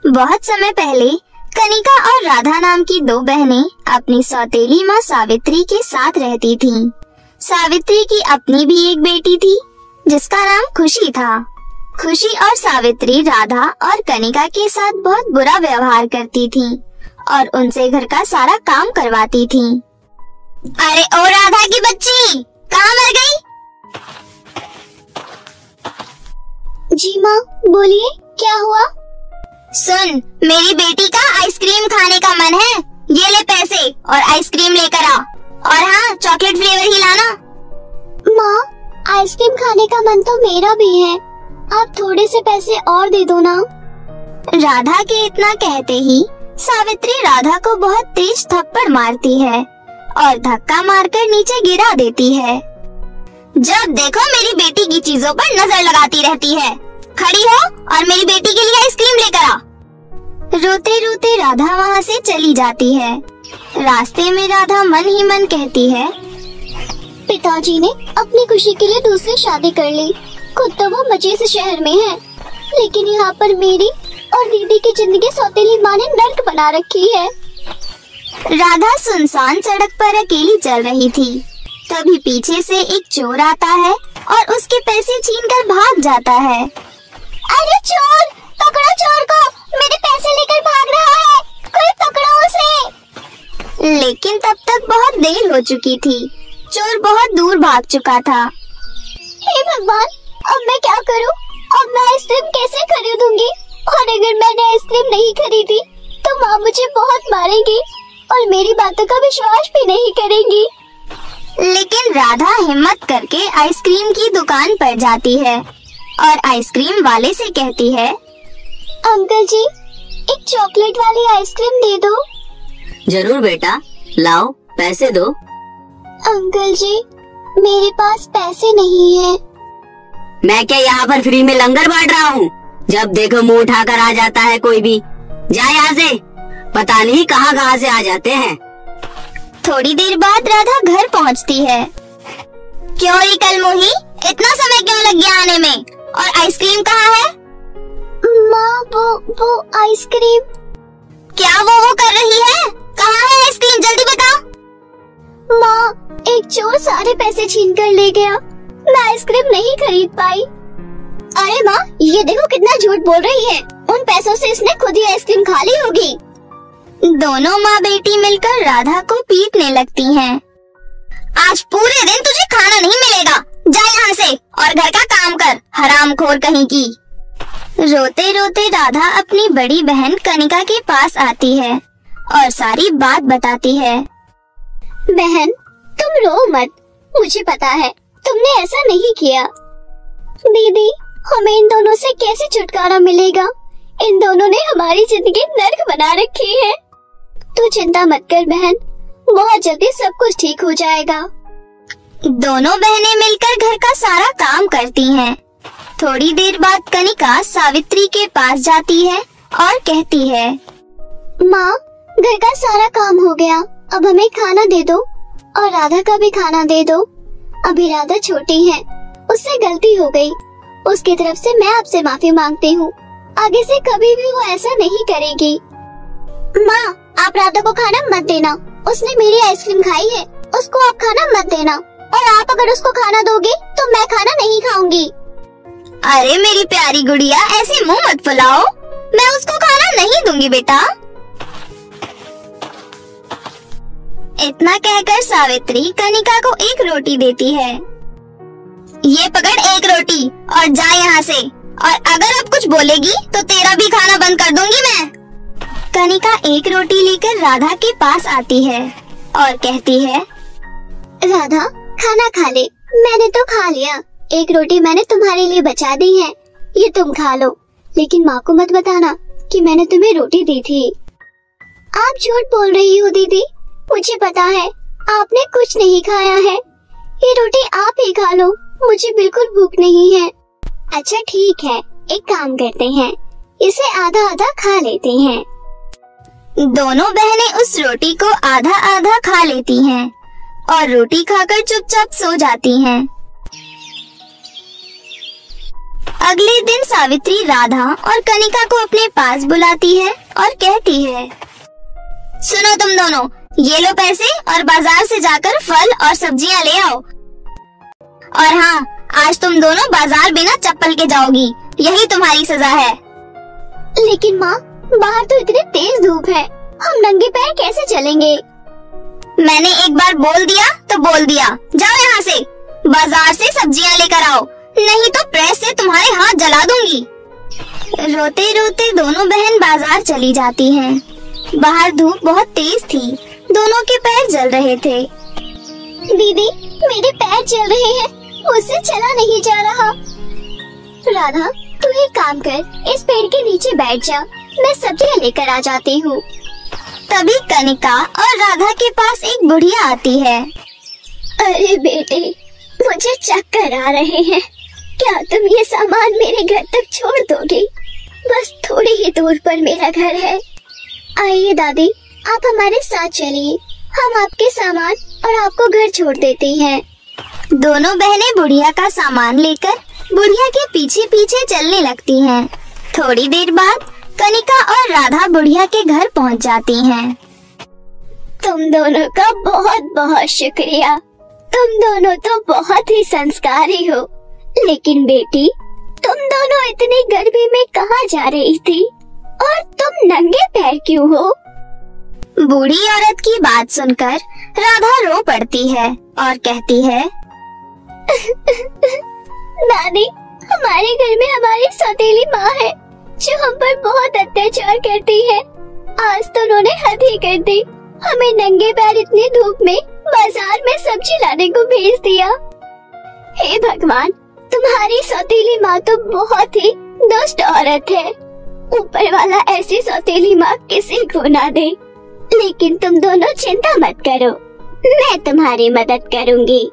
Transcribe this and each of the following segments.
बहुत समय पहले कनिका और राधा नाम की दो बहनें अपनी सौतेली माँ सावित्री के साथ रहती थीं। सावित्री की अपनी भी एक बेटी थी जिसका नाम खुशी था। खुशी और सावित्री राधा और कनिका के साथ बहुत बुरा व्यवहार करती थीं और उनसे घर का सारा काम करवाती थीं। अरे ओ राधा की बच्ची, कहाँ मर गई? जी माँ, बोलिए क्या हुआ? सुन, मेरी बेटी का आइसक्रीम खाने का मन है। ये ले पैसे और आइसक्रीम लेकर आ। और हाँ, चॉकलेट फ्लेवर ही लाना। माँ, आइसक्रीम खाने का मन तो मेरा भी है। आप थोड़े से पैसे और दे दो ना। राधा के इतना कहते ही सावित्री राधा को बहुत तेज थप्पड़ मारती है और धक्का मारकर नीचे गिरा देती है। जब देखो मेरी बेटी की चीजों पर नजर लगाती रहती है। खड़ी हो और मेरी बेटी के लिए आइसक्रीम लेकर आ। रोते रोते राधा वहाँ से चली जाती है। रास्ते में राधा मन ही मन कहती है, पिताजी ने अपनी खुशी के लिए दूसरी शादी कर ली। खुद तो वो मजे से शहर में है, लेकिन यहाँ पर मेरी और दीदी की जिंदगी सौतेली माँ ने नर्क बना रखी है। राधा सुनसान सड़क पर अकेली चल रही थी। तभी पीछे से एक चोर आता है और उसके पैसे छीनकर भाग जाता है। अरे चोर, पकड़ो चोर को, मेरे पैसे लेकर भाग रहा है, कोई पकड़ो उसे। लेकिन तब तक बहुत देर हो चुकी थी। चोर बहुत दूर भाग चुका था। हे भगवान, अब मैं क्या करूं? अब मैं आइसक्रीम कैसे खरीदूंगी? और अगर मैंने आइसक्रीम नहीं खरीदी तो माँ मुझे बहुत मारेगी और मेरी बातों का विश्वास भी नहीं करेंगी। लेकिन राधा हिम्मत करके आइसक्रीम की दुकान पर जाती है और आइसक्रीम वाले से कहती है, अंकल जी, एक चॉकलेट वाली आइसक्रीम दे दो। जरूर बेटा, लाओ पैसे दो। अंकल जी, मेरे पास पैसे नहीं है। मैं क्या यहाँ पर फ्री में लंगर बांट रहा हूँ? जब देखो मुंह उठाकर आ जाता है कोई भी। जा यहाँ से, पता नहीं कहाँ से आ जाते हैं। थोड़ी देर बाद राधा घर पहुँचती है। क्यों री कलमुही, इतना समय क्यों लग गया आने में? और आइसक्रीम कहाँ है? माँ, वो आइसक्रीम। क्या वो कर रही है? कहाँ है आइसक्रीम? जल्दी बता। माँ, एक चोर सारे पैसे छीन कर ले गया। मैं आइसक्रीम नहीं खरीद पाई। अरे माँ, ये देखो कितना झूठ बोल रही है। उन पैसों से इसने खुद ही आइसक्रीम खा ली होगी। दोनों माँ बेटी मिलकर राधा को पीटने लगती हैं। आज पूरे दिन तुझे खाना नहीं मिलेगा। जा यहाँ से और घर का काम कर, हरामखोर कहीं की। रोते रोते राधा अपनी बड़ी बहन कनिका के पास आती है और सारी बात बताती है। बहन, तुम रो मत, मुझे पता है तुमने ऐसा नहीं किया। दीदी, हमें इन दोनों से कैसे छुटकारा मिलेगा? इन दोनों ने हमारी जिंदगी नर्क बना रखी है। तू चिंता मत कर बहन, बहुत जल्दी सब कुछ ठीक हो जाएगा। दोनों बहनें मिलकर घर का सारा काम करती हैं। थोड़ी देर बाद कनिका सावित्री के पास जाती है और कहती है, माँ, घर का सारा काम हो गया, अब हमें खाना दे दो और राधा का भी खाना दे दो। अभी राधा छोटी है, उससे गलती हो गई। उसकी तरफ से मैं आपसे माफी मांगती हूँ। आगे से कभी भी वो ऐसा नहीं करेगी। माँ, आप राधा को खाना मत देना, उसने मेरी आइसक्रीम खाई है, उसको आप खाना मत देना। और आप अगर उसको खाना दोगे तो मैं खाना नहीं खाऊंगी। अरे मेरी प्यारी गुड़िया, ऐसे मुंह मत फुलाओ, मैं उसको खाना नहीं दूंगी बेटा। इतना कहकर सावित्री कनिका को एक रोटी देती है। ये पकड़ एक रोटी और जा यहाँ से, और अगर अब कुछ बोलेगी तो तेरा भी खाना बंद कर दूंगी मैं। कनिका एक रोटी लेकर राधा के पास आती है और कहती है, राधा, खाना खा ले। मैंने तो खा लिया, एक रोटी मैंने तुम्हारे लिए बचा दी है, ये तुम खा लो। लेकिन माँ को मत बताना कि मैंने तुम्हें रोटी दी थी। आप झूठ बोल रही हो दीदी, मुझे पता है आपने कुछ नहीं खाया है। ये रोटी आप ही खा लो, मुझे बिल्कुल भूख नहीं है। अच्छा ठीक है, एक काम करते हैं, इसे आधा आधा खा लेते हैं। दोनों बहनें उस रोटी को आधा आधा खा लेती हैं और रोटी खाकर चुपचाप सो जाती हैं। अगले दिन सावित्री राधा और कनिका को अपने पास बुलाती है और कहती है, सुनो तुम दोनों, ये लो पैसे और बाजार से जाकर फल और सब्जियां ले आओ। और हाँ, आज तुम दोनों बाजार बिना चप्पल के जाओगी, यही तुम्हारी सजा है। लेकिन माँ, बाहर तो इतनी तेज धूप है, हम नंगे पैर कैसे चलेंगे? मैंने एक बार बोल दिया तो बोल दिया, जाओ यहाँ से, बाजार से सब्जियां लेकर आओ, नहीं तो प्रेस से तुम्हारे हाथ जला दूंगी। रोते रोते दोनों बहन बाजार चली जाती हैं। बाहर धूप बहुत तेज थी, दोनों के पैर जल रहे थे। दीदी, मेरे पैर जल रहे हैं, मुझसे चला नहीं जा रहा। राधा, तू एक काम कर, इस पेड़ के नीचे बैठ जा, मैं सब्जियां लेकर आ जाती हूँ। तभी कनिका और राधा के पास एक बुढ़िया आती है। अरे बेटे, मुझे चक्कर आ रहे हैं, क्या तुम ये सामान मेरे घर तक छोड़ दोगे? बस थोड़ी ही दूर पर मेरा घर है। आइए दादी, आप हमारे साथ चलिए, हम आपके सामान और आपको घर छोड़ देते हैं। दोनों बहनें बुढ़िया का सामान लेकर बुढ़िया के पीछे पीछे चलने लगती हैं। थोड़ी देर बाद कनिका और राधा बुढ़िया के घर पहुंच जाती हैं। तुम दोनों का बहुत बहुत शुक्रिया, तुम दोनों तो बहुत ही संस्कारी हो। लेकिन बेटी, तुम दोनों इतनी गर्मी में कहाँ जा रही थी और तुम नंगे पैर क्यों हो? बूढ़ी औरत की बात सुनकर राधा रो पड़ती है और कहती है, दादी, हमारे घर में हमारी सौतेली माँ है जो हम पर बहुत अत्याचार करती है। आज तो उन्होंने हद ही कर दी, हमें नंगे पैर इतनी धूप में बाजार में सब्जी लाने को भेज दिया। हे भगवान, तुम्हारी सौतेली माँ तो बहुत ही दुष्ट औरत है। ऊपर वाला ऐसी सौतेली माँ किसी को ना दे। लेकिन तुम दोनों चिंता मत करो, मैं तुम्हारी मदद करूँगी।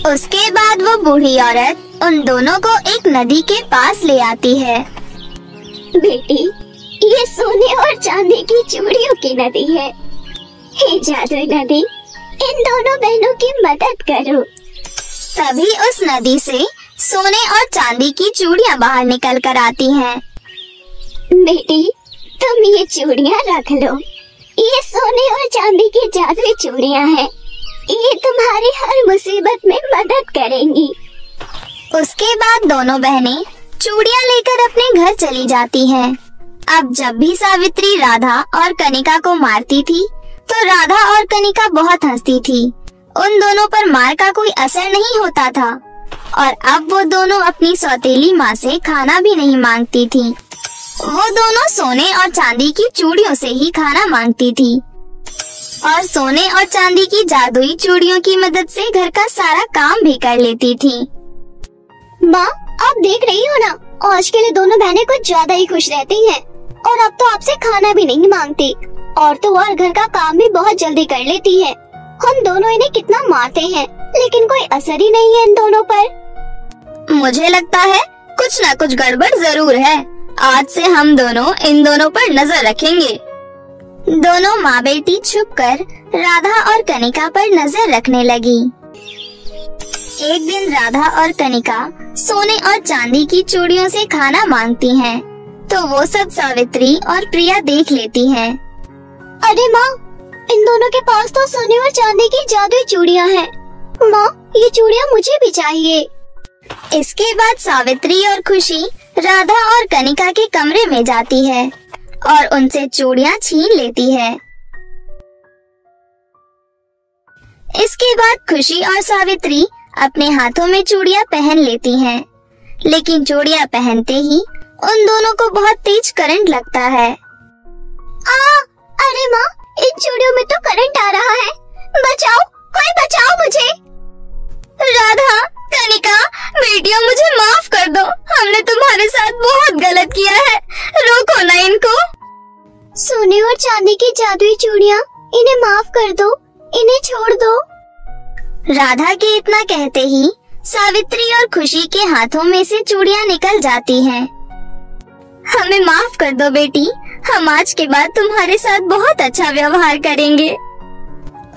उसके बाद वो बूढ़ी औरत उन दोनों को एक नदी के पास ले आती है। बेटी, ये सोने और चांदी की चूड़ियों की नदी है। हे जादुई नदी, इन दोनों बहनों की मदद करो। तभी उस नदी से सोने और चांदी की चूड़ियाँ बाहर निकल कर आती हैं। बेटी, तुम ये चूड़ियाँ रख लो, ये सोने और चांदी की जादुई चूड़ियाँ हैं। ये तुम्हारी हर मुसीबत में मदद करेंगी। उसके बाद दोनों बहनें चूड़ियाँ लेकर अपने घर चली जाती हैं। अब जब भी सावित्री राधा और कनिका को मारती थी तो राधा और कनिका बहुत हंसती थी। उन दोनों पर मार का कोई असर नहीं होता था और अब वो दोनों अपनी सौतेली माँ से खाना भी नहीं मांगती थी। वो दोनों सोने और चांदी की चूड़ियों से ही खाना मांगती थी और सोने और चांदी की जादुई चूड़ियों की मदद से घर का सारा काम भी कर लेती थी। माँ, आप देख रही हो ना, आज के लिए दोनों बहनें कुछ ज्यादा ही खुश रहती हैं और अब तो आपसे खाना भी नहीं मांगती और तो और घर का काम भी बहुत जल्दी कर लेती है। हम दोनों इन्हें कितना मारते हैं लेकिन कोई असर ही नहीं है इन दोनों पर। मुझे लगता है कुछ न कुछ गड़बड़ जरूर है। आज से हम दोनों इन दोनों पर नजर रखेंगे। दोनों माँ बेटी छुपकर राधा और कनिका पर नजर रखने लगी। एक दिन राधा और कनिका सोने और चांदी की चूड़ियों से खाना मांगती हैं, तो वो सब सावित्री और प्रिया देख लेती हैं। अरे माँ, इन दोनों के पास तो सोने और चांदी की जादुई चूड़ियाँ हैं। माँ, ये चूड़ियाँ मुझे भी चाहिए। इसके बाद सावित्री और खुशी राधा और कनिका के कमरे में जाती है और उनसे चूड़ियाँ छीन लेती है। इसके बाद खुशी और सावित्री अपने हाथों में चूड़ियाँ पहन लेती हैं, लेकिन चूड़ियाँ पहनते ही उन दोनों को बहुत तेज करंट लगता है। अरे माँ, इन चूड़ियों में तो करंट आ रहा है, बचाओ, कोई बचाओ मुझे। राधा, कनिका, बेटियों मुझे माफ कर दो, हमने तुम्हारे साथ बहुत गलत किया है, रोको ना इनको। सोने और चांदी की जादुई चूड़ियाँ, इन्हें माफ कर दो, इन्हें छोड़ दो। राधा के इतना कहते ही सावित्री और खुशी के हाथों में से चूड़ियाँ निकल जाती हैं। हमें माफ कर दो बेटी, हम आज के बाद तुम्हारे साथ बहुत अच्छा व्यवहार करेंगे।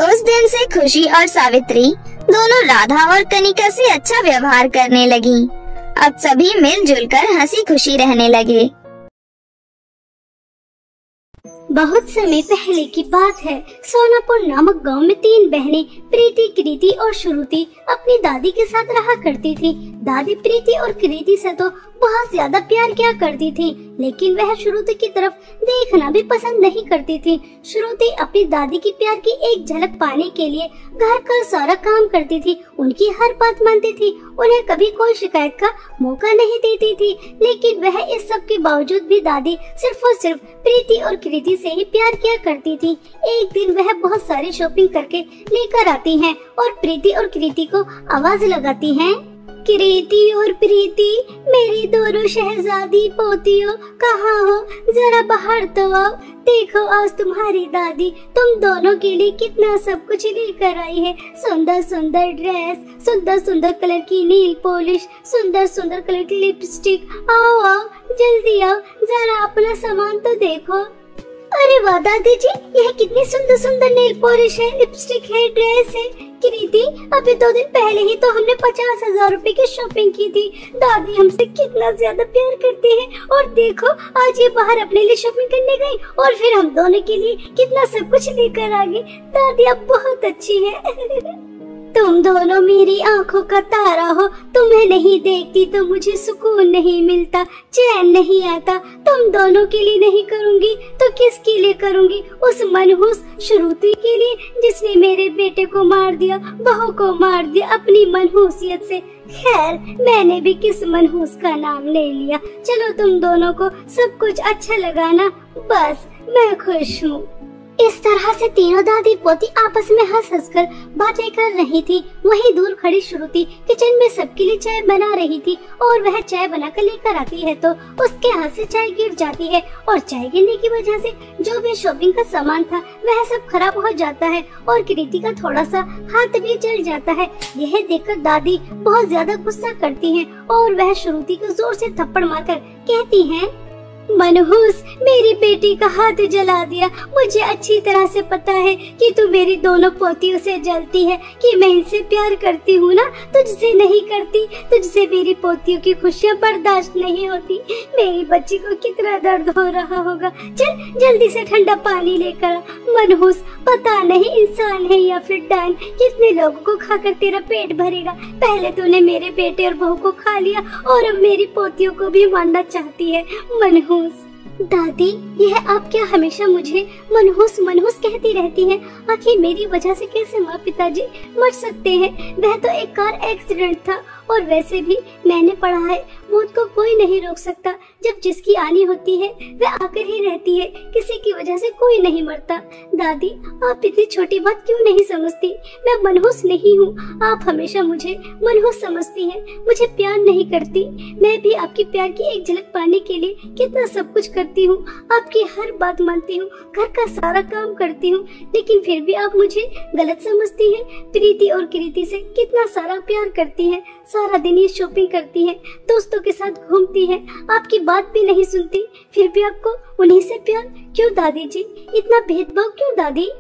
उस दिन से खुशी और सावित्री दोनों राधा और कनिका से अच्छा व्यवहार करने लगी। अब सभी मिलजुल कर हंसी खुशी रहने लगे। बहुत समय पहले की बात है। सोनापुर नामक गांव में 3 बहनें प्रीति, कृति और श्रुति अपनी दादी के साथ रहा करती थी। दादी प्रीति और कृति से तो बहुत ज्यादा प्यार किया करती थी, लेकिन वह श्रुति की तरफ देखना भी पसंद नहीं करती थी। श्रुति अपनी दादी की प्यार की एक झलक पाने के लिए घर का सारा काम करती थी, उनकी हर बात मानती थी, उन्हें कभी कोई शिकायत का मौका नहीं देती थी। लेकिन वह इस सब के बावजूद भी दादी सिर्फ और सिर्फ प्रीति और कृति से ही प्यार किया करती थी। एक दिन वह बहुत सारी शॉपिंग करके लेकर आती हैं और प्रीति और कृति को आवाज लगाती हैं, कृति और प्रीति, मेरी दोनों शहजादी पोतियों, कहाँ हो? जरा बाहर तो आओ। देखो आज तुम्हारी दादी तुम दोनों के लिए कितना सब कुछ लेकर आई है। सुंदर सुंदर ड्रेस, सुंदर सुंदर कलर की नील पॉलिश, सुंदर सुंदर कलर की लिपस्टिक। आओ आओ, जल्दी आओ, जरा अपना सामान तो देखो। अरे वाह दादी जी, यह कितनी सुंदर सुंदर नेल पॉलिश है, लिपस्टिक है, ड्रेस है। कृति, अभी 2 दिन पहले ही तो हमने 50,000 रुपए की शॉपिंग की थी। दादी हमसे कितना ज्यादा प्यार करती है, और देखो आज ये बाहर अपने लिए शॉपिंग करने गई और फिर हम दोनों के लिए कितना सब कुछ लेकर आ गई। दादी अब बहुत अच्छी है। तुम दोनों मेरी आंखों का तारा हो, तुम्हें नहीं देखती तो मुझे सुकून नहीं मिलता, चैन नहीं आता। तुम दोनों के लिए नहीं करूंगी तो किसके लिए करूंगी? उस मनहूस श्रुति के लिए जिसने मेरे बेटे को मार दिया, बहू को मार दिया अपनी मनहूसियत से। खैर, मैंने भी किस मनहूस का नाम ले लिया। चलो तुम दोनों को सब कुछ अच्छा लगा ना? बस मैं खुश हूँ। इस तरह से तीनों दादी पोती आपस में हंस हंस कर बातें कर रही थी। वहीं दूर खड़ी श्रुति किचन में सबके लिए चाय बना रही थी और वह चाय बनाकर लेकर आती है तो उसके हाथ से चाय गिर जाती है और चाय गिरने की वजह से जो भी शॉपिंग का सामान था वह सब खराब हो जाता है और कृति का थोड़ा सा हाथ भी जल जाता है। यह देखकर दादी बहुत ज्यादा गुस्सा करती है और वह श्रुति को जोर से थप्पड़ मारकर कहती है, मनहूस, मेरी बेटी का हाथ जला दिया। मुझे अच्छी तरह से पता है कि तू मेरी दोनों पोतियों से जलती है, कि मैं इनसे प्यार करती हूँ ना, तुझसे नहीं करती। तुझसे मेरी पोतियों की खुशियाँ बर्दाश्त नहीं होती। मेरी बच्ची को कितना दर्द हो रहा होगा। चल जल्दी से ठंडा पानी लेकर आ। मनहूस, पता नहीं इंसान है या फिर डायन, कितने लोगों को खाकर तेरा पेट भरेगा। पहले तूने मेरे बेटे और बहू को खा लिया और अब मेरी पोतियों को भी मारना चाहती है। मनहूस, दादी, यह आप क्या हमेशा मुझे मनहूस मनहूस कहती रहती हैं? आखिर मेरी वजह से कैसे माँ पिताजी मर सकते हैं? वह तो एक कार एक्सीडेंट था और वैसे भी मैंने पढ़ा है मौत को कोई नहीं रोक सकता। जब जिसकी आनी होती है वह आकर ही रहती है, किसी की वजह से कोई नहीं मरता। दादी, आप इतनी छोटी बात क्यों नहीं समझती? मैं मनहूस नहीं हूँ। आप हमेशा मुझे मनहूस समझती हैं, मुझे प्यार नहीं करती। मैं भी आपकी प्यार की एक झलक पाने के लिए कितना सब कुछ करती हूँ, आपकी हर बात मानती हूँ, घर का सारा काम करती हूँ, लेकिन फिर भी आप मुझे गलत समझती हैं। प्रीति और कृति से कितना सारा प्यार करती हैं, सारा दिन ये शॉपिंग करती हैं, दोस्तों के साथ घूमती हैं, आपकी बात भी नहीं सुनती, फिर भी आपको उन्हीं से प्यार क्यों दादी जी? इतना भेदभाव क्यों दादी?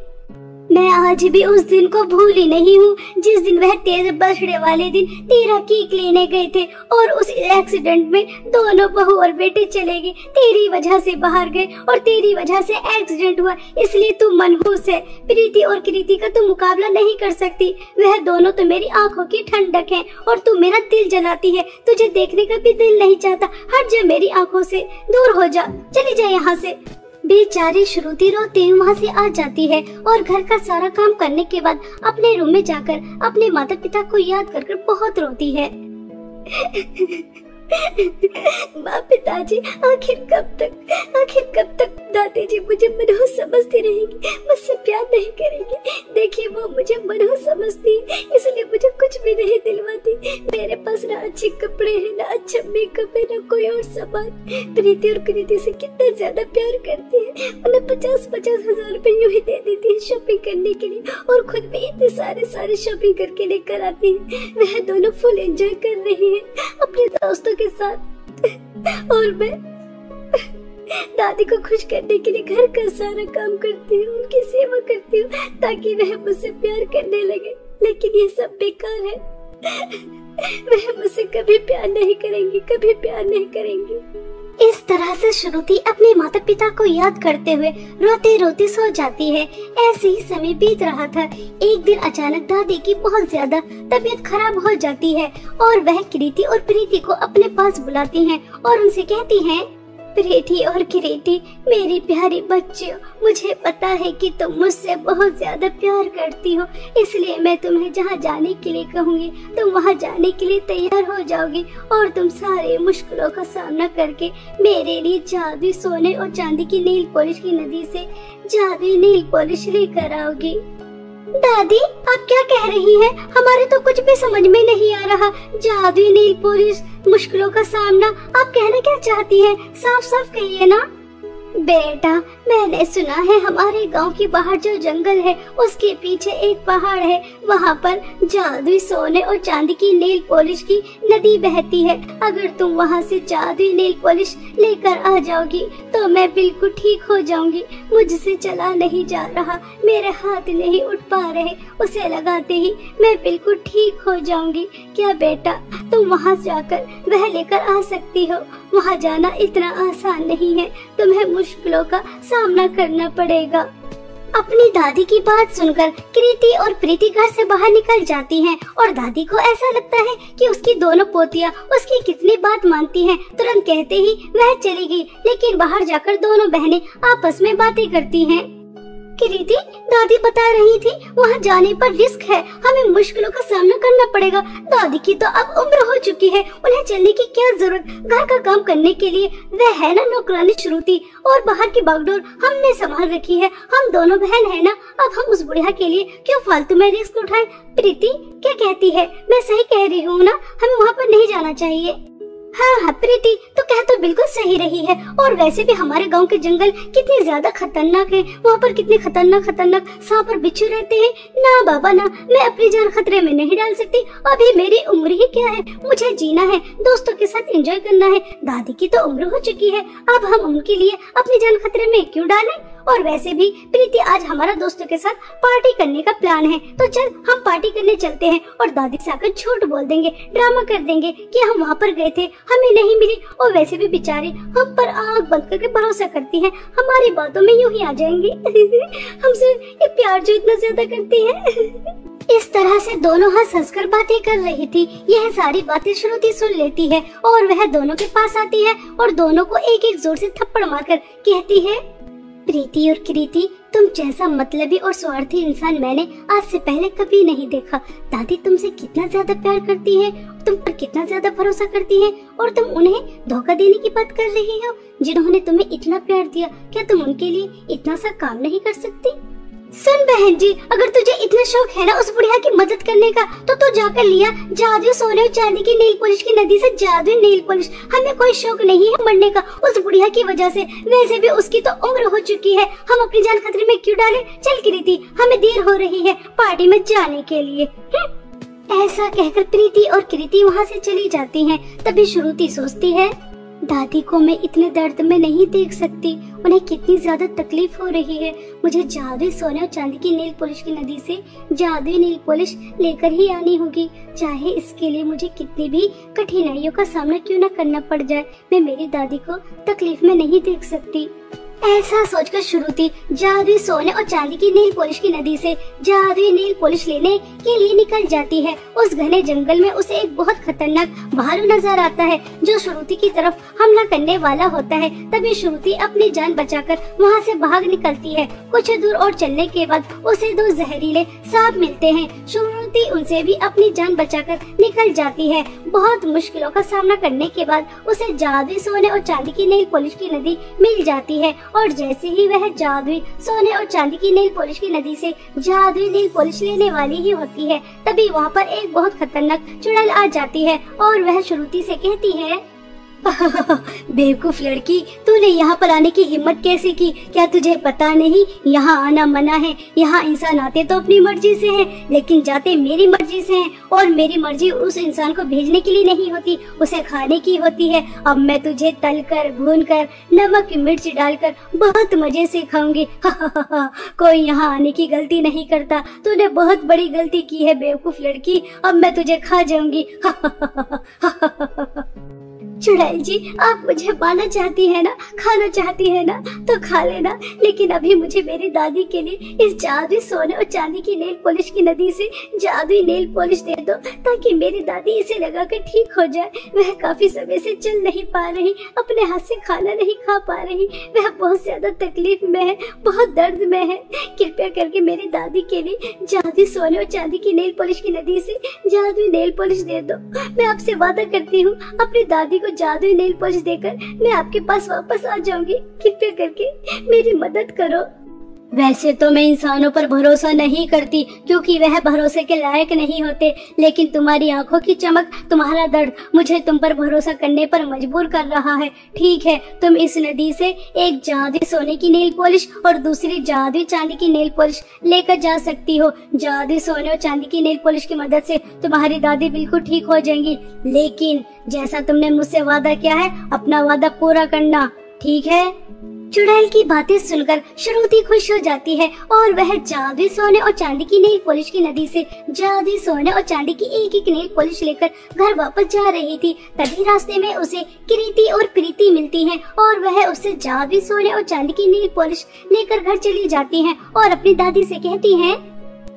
मैं आज भी उस दिन को भूली नहीं हूँ जिस दिन वह तेरे बर्थडे वाले दिन तेरा केक लेने गए थे और उस एक्सीडेंट में दोनों बहू और बेटे चले गए। तेरी वजह से बाहर गए और तेरी वजह से एक्सीडेंट हुआ, इसलिए तू मनहूस है। प्रीति और कृति का तू मुकाबला नहीं कर सकती। वह दोनों तो मेरी आंखों की ठंडक है और तू मेरा दिल जलाती है। तुझे देखने का भी दिल नहीं चाहता। हट जा मेरी आंखों से, दूर हो जा, चली जा यहाँ से। बेचारी श्रुति रोते हुए वहाँ से आ जाती है और घर का सारा काम करने के बाद अपने रूम में जाकर अपने माता पिता को याद कर बहुत रोती है। माँ पिताजी, आखिर कब तक दादी जी मुझे मनहूस समझती रहेंगी, मुझसे प्यार नहीं करेंगी? देखिए, वो मुझे मनहूस समझती है, इसलिए मुझे कुछ भी नहीं दिलवाती। मेरे पास ना अच्छे कपड़े हैं, ना अच्छा मेकअप है, ना कोई और सामान। प्रीति और कृति से कितना ज्यादा प्यार करती है। उन्हें 50,000 रुपए यूं ही दे देती है शॉपिंग करने के लिए और खुद भी इतने सारे शॉपिंग करके लेकर आती है। वह दोनों फुल एंजॉय कर रही है अपने दोस्तों के साथ और मैं दादी को खुश करने के लिए घर का सारा काम करती हूँ, उनकी सेवा करती हूँ ताकि वह मुझसे प्यार करने लगे, लेकिन ये सब बेकार है। वह मुझसे कभी प्यार नहीं करेंगी, कभी प्यार नहीं करेंगी। इस तरह से श्रुति अपने माता पिता को याद करते हुए रोते रोते सो जाती है। ऐसे ही समय बीत रहा था। एक दिन अचानक दादी की बहुत ज्यादा तबीयत खराब हो जाती है और वह कृति और प्रीति को अपने पास बुलाती हैं और उनसे कहती हैं, प्रीति और कृति, मेरी प्यारी बच्चियों, मुझे पता है कि तुम मुझसे बहुत ज्यादा प्यार करती हो, इसलिए मैं तुम्हें जहाँ जाने के लिए कहूँगी तुम वहाँ जाने के लिए तैयार हो जाओगी और तुम सारे मुश्किलों का सामना करके मेरे लिए जादुई सोने और चांदी की नील पॉलिश की नदी से जादुई नील पॉलिश लेकर आओगी। दादी, आप क्या कह रही हैं? हमारे तो कुछ भी समझ में नहीं आ रहा। जादुई नील पॉलिश, मुश्किलों का सामना, आप कहना क्या चाहती हैं? साफ साफ कहिए ना। बेटा, मैंने सुना है हमारे गांव के बाहर जो जंगल है उसके पीछे एक पहाड़ है, वहाँ पर जादुई सोने और चांदी की नील पॉलिश की नदी बहती है। अगर तुम वहाँ से जादुई नील पॉलिश लेकर आ जाओगी तो मैं बिल्कुल ठीक हो जाऊंगी। मुझसे चला नहीं जा रहा, मेरे हाथ नहीं उठ पा रहे, उसे लगाते ही मैं बिल्कुल ठीक हो जाऊंगी। क्या बेटा, तुम वहाँ जाकर वह लेकर आ सकती हो? वहाँ जाना इतना आसान नहीं है, तुम्हें मुश्किलों का सामना करना पड़ेगा। अपनी दादी की बात सुनकर कृति और प्रीति घर से बाहर निकल जाती हैं और दादी को ऐसा लगता है कि उसकी दोनों पोतियां उसकी कितनी बात मानती हैं। तुरंत कहते ही वह चली गई, लेकिन बाहर जाकर दोनों बहनें आपस में बातें करती हैं। कृति, दादी बता रही थी वहाँ जाने पर रिस्क है, हमें मुश्किलों का सामना करना पड़ेगा। दादी की तो अब उम्र हो चुकी है, उन्हें चलने की क्या जरूरत? घर का काम करने के लिए वह है ना नौकरानी श्रुति, और बाहर की बागडोर हमने संभाल रखी है। हम दोनों बहन है ना, अब हम उस बुढ़िया के लिए क्यों फालतू में रिस्क उठाएं? प्रीति क्या कहती है? मैं सही कह रही हूँ ना? हमें वहाँ पर नहीं जाना चाहिए। हाँ प्रीति, तो कह तो बिल्कुल सही रही है। और वैसे भी हमारे गांव के जंगल कितने ज्यादा खतरनाक हैं, वहाँ पर कितने खतरनाक सांप और बिच्छू रहते हैं। ना बाबा ना, मैं अपनी जान खतरे में नहीं डाल सकती। अभी मेरी उम्र ही क्या है, मुझे जीना है, दोस्तों के साथ एंजॉय करना है। दादी की तो उम्र हो चुकी है, अब हम उनके लिए अपनी जान खतरे में क्यों डालें? और वैसे भी प्रीति, आज हमारा दोस्तों के साथ पार्टी करने का प्लान है, तो चल हम पार्टी करने चलते हैं। और दादी से आकर झूठ बोल देंगे, ड्रामा कर देंगे कि हम वहाँ पर गए थे, हमें नहीं मिली। और वैसे भी बेचारी हम पर आँख बंद करके भरोसा करती है, हमारी बातों में यूं ही आ जाएंगी। हमसे ये प्यार जो इतना ज्यादा करती है। इस तरह से दोनों हंस हंस कर बातें कर रही थी। यह सारी बातें श्रुति सुन लेती है और वह दोनों के पास आती है और दोनों को एक एक जोर से थप्पड़ मारकर कहती है, प्रीति और कृति, तुम जैसा मतलबी और स्वार्थी इंसान मैंने आज से पहले कभी नहीं देखा। दादी तुमसे कितना ज्यादा प्यार करती है, तुम पर कितना ज्यादा भरोसा करती है, और तुम उन्हें धोखा देने की बात कर रही हो। जिन्होंने तुम्हें इतना प्यार दिया, क्या तुम उनके लिए इतना सा काम नहीं कर सकती? सुन बहन जी, अगर तुझे इतना शौक है ना उस बुढ़िया की मदद करने का, तो तू जाकर लिया जादुई सोने और चांदी की नील पॉलिश की नदी से जादुई नील पॉलिश। हमें कोई शौक नहीं है मरने का उस बुढ़िया की वजह से। वैसे भी उसकी तो उम्र हो चुकी है, हम अपनी जान खतरे में क्यों डालें? चल कृति, हमें देर हो रही है पार्टी में जाने के लिए। ऐसा कहकर प्रीति और कृति वहाँ से चली जाती हैं। तभी श्रुति सोचती है, दादी को मैं इतने दर्द में नहीं देख सकती, उन्हें कितनी ज्यादा तकलीफ हो रही है। मुझे जादुई सोने और चांदी की नील पॉलिश की नदी से जादुई नील पॉलिश लेकर ही आनी होगी, चाहे इसके लिए मुझे कितनी भी कठिनाइयों का सामना क्यों न करना पड़ जाए। मैं मेरी दादी को तकलीफ में नहीं देख सकती। ऐसा सोचकर श्रुति जादुई सोने और चांदी की नील पॉलिश की नदी से जादुई नील पॉलिश लेने के लिए निकल जाती है। उस घने जंगल में उसे एक बहुत खतरनाक भालू नजर आता है जो श्रुति की तरफ हमला करने वाला होता है। तभी श्रुति अपनी जान बचाकर वहां से भाग निकलती है। कुछ दूर और चलने के बाद उसे दो जहरीले सांप मिलते हैं। श्रुति उनसे भी अपनी जान बचाकर निकल जाती है। बहुत मुश्किलों का सामना करने के बाद उसे जादुई सोने और चांदी की नील पॉलिश की नदी मिल जाती है। और जैसे ही वह जादुई सोने और चांदी की नील पॉलिश की नदी से जादुई नील पॉलिश लेने वाली ही होती है, तभी वहाँ पर एक बहुत खतरनाक चुड़ैल आ जाती है और वह श्रुति से कहती है, बेवकूफ लड़की, तूने यहाँ पर आने की हिम्मत कैसे की? क्या तुझे पता नहीं यहाँ आना मना है? यहाँ इंसान आते तो अपनी मर्जी से हैं, लेकिन जाते मेरी मर्जी से हैं। और मेरी मर्जी उस इंसान को भेजने के लिए नहीं होती, उसे खाने की होती है। अब मैं तुझे तलकर, भूनकर, नमक मिर्च डालकर बहुत मजे से खाऊंगी। कोई यहाँ आने की गलती नहीं करता। तूने बहुत बड़ी गलती की है बेवकूफ लड़की, अब मैं तुझे खा जाऊंगी। चुड़ैल जी, आप मुझे पाना चाहती है ना, खाना चाहती है ना, तो खा लेना, लेकिन अभी मुझे मेरी दादी के लिए इस जादुई सोने और चांदी की नेल पॉलिश की नदी से जादुई नेल पॉलिश दे दो, ताकि मेरी दादी इसे लगाकर ठीक हो जाए। वह काफी समय से चल नहीं पा रही, अपने हाथ से खाना नहीं खा पा रही, वह बहुत ज्यादा तकलीफ में है, बहुत दर्द में है। कृपया करके मेरी दादी के लिए जादुई सोने और चांदी की नेल पॉलिश की नदी से जादुई नेल पॉलिश दे दो। मैं आपसे वादा करती हूँ, अपनी दादी को जादुई नेल पॉलिश देकर मैं आपके पास वापस आ जाऊंगी। कृपया करके मेरी मदद करो। वैसे तो मैं इंसानों पर भरोसा नहीं करती, क्योंकि वह भरोसे के लायक नहीं होते, लेकिन तुम्हारी आंखों की चमक, तुम्हारा दर्द मुझे तुम पर भरोसा करने पर मजबूर कर रहा है। ठीक है, तुम इस नदी से एक जादुई सोने की नेल पॉलिश और दूसरी जादुई चांदी की नेल पॉलिश लेकर जा सकती हो। जादुई सोने और चांदी की नेल पॉलिश की मदद से तुम्हारी दादी बिल्कुल ठीक हो जाएंगी, लेकिन जैसा तुमने मुझसे वादा किया है, अपना वादा पूरा करना, ठीक है? चुड़ैल की बातें सुनकर श्रुति खुश हो जाती है और वह जादुई सोने और चांदी की नेल पॉलिश की नदी से जादुई सोने और चांदी की एक एक नेल पॉलिश लेकर घर वापस जा रही थी। तभी रास्ते में उसे कृति और प्रीति मिलती हैं और वह उससे जादुई सोने और चांदी की नेल पॉलिश लेकर घर चली जाती हैं और अपनी दादी से कहती हैं,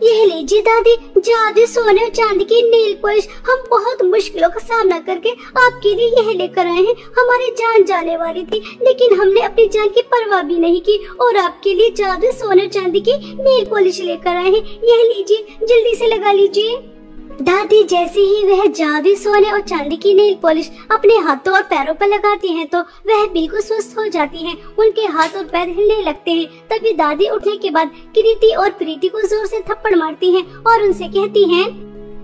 यह लीजिए दादी, जादुई सोने और चांदी की नेल पॉलिश। हम बहुत मुश्किलों का सामना करके आपके लिए यह लेकर आए हैं। हमारी जान जाने वाली थी, लेकिन हमने अपनी जान की परवाह भी नहीं की और आपके लिए जादुई सोने और चांदी की नेल पॉलिश लेकर आए हैं। यह लीजिए, जल्दी से लगा लीजिए। दादी जैसे ही वह जादुई सोने और चांदी की नेल पॉलिश अपने हाथों और पैरों पर लगाती हैं, तो वह बिल्कुल स्वस्थ हो जाती हैं। उनके हाथ और पैर हिलने लगते हैं। तभी दादी उठने के बाद कृति और प्रीति को जोर से थप्पड़ मारती हैं और उनसे कहती हैं,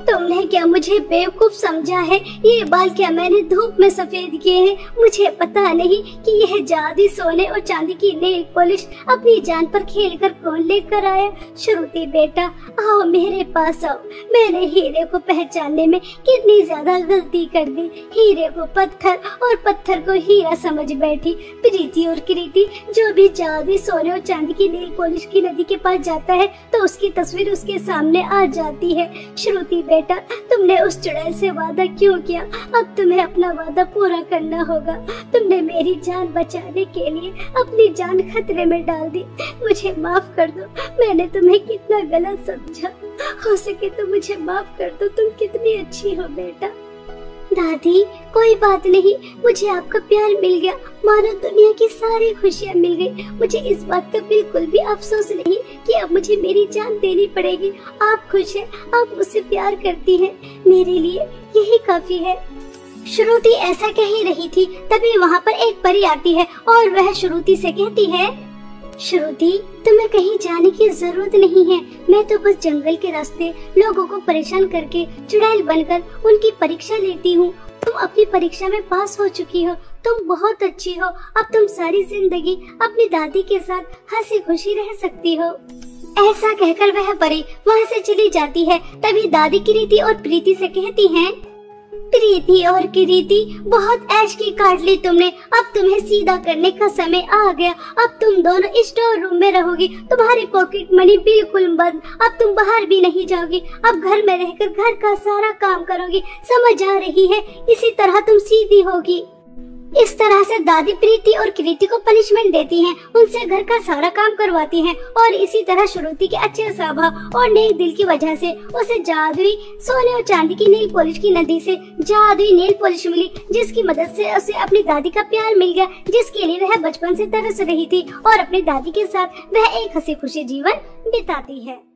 तुमने क्या मुझे बेवकूफ समझा है? ये बाल क्या मैंने धूप में सफेद किए हैं? मुझे पता नहीं कि यह जादुई सोने और चांदी की नेल पॉलिश अपनी जान पर खेलकर कौन लेकर आया? श्रुति बेटा, आओ मेरे पास आओ। मैंने हीरे को पहचानने में कितनी ज्यादा गलती कर दी। हीरे को पत्थर और पत्थर को हीरा समझ बैठी। प्रीति और कृति, जो भी जादुई सोने और चांदी की नेल पॉलिश की नदी के पास जाता है तो उसकी तस्वीर उसके सामने आ जाती है। श्रुति बेटा, तुमने उस चुड़ैल से वादा क्यों किया? अब तुम्हें अपना वादा पूरा करना होगा। तुमने मेरी जान बचाने के लिए अपनी जान खतरे में डाल दी। मुझे माफ कर दो, मैंने तुम्हें कितना गलत समझा। हो सके तो मुझे माफ कर दो। तुम कितनी अच्छी हो बेटा। दादी कोई बात नहीं, मुझे आपका प्यार मिल गया, मानो दुनिया की सारी खुशियाँ मिल गई। मुझे इस बात का बिल्कुल भी अफसोस नहीं कि अब मुझे मेरी जान देनी पड़ेगी। आप खुश हैं, आप मुझसे प्यार करती हैं, मेरे लिए यही काफी है। श्रुति ऐसा कह ही रही थी, तभी वहाँ पर एक परी आती है और वह श्रुति से कहती है, श्रुति तुम्हें कहीं जाने की जरूरत नहीं है। मैं तो बस जंगल के रास्ते लोगों को परेशान करके चुड़ैल बनकर उनकी परीक्षा लेती हूँ। तुम अपनी परीक्षा में पास हो चुकी हो, तुम बहुत अच्छी हो। अब तुम सारी जिंदगी अपनी दादी के साथ हंसी खुशी रह सकती हो। ऐसा कहकर वह परी वहाँ से चली जाती है। तभी दादी कृति और प्रीति से कहती हैं, प्रीति और कृति बहुत ऐश की काट ली तुमने, अब तुम्हें सीधा करने का समय आ गया। अब तुम दोनों स्टोर रूम में रहोगी, तुम्हारी पॉकेट मनी बिल्कुल बंद। अब तुम बाहर भी नहीं जाओगी, अब घर में रहकर घर का सारा काम करोगी। समझ आ रही है? इसी तरह तुम सीधी होगी। इस तरह से दादी प्रीति और कृति को पनिशमेंट देती हैं, उनसे घर का सारा काम करवाती हैं और इसी तरह श्रुति के अच्छे स्वभाव और नेक दिल की वजह से उसे जादुई सोने और चांदी की नेल पॉलिश की नदी से जादुई नेल पॉलिश मिली, जिसकी मदद से उसे अपनी दादी का प्यार मिल गया, जिसके लिए वह बचपन से तरस रही थी और अपनी दादी के साथ वह एक हंसी खुशी जीवन बिताती है।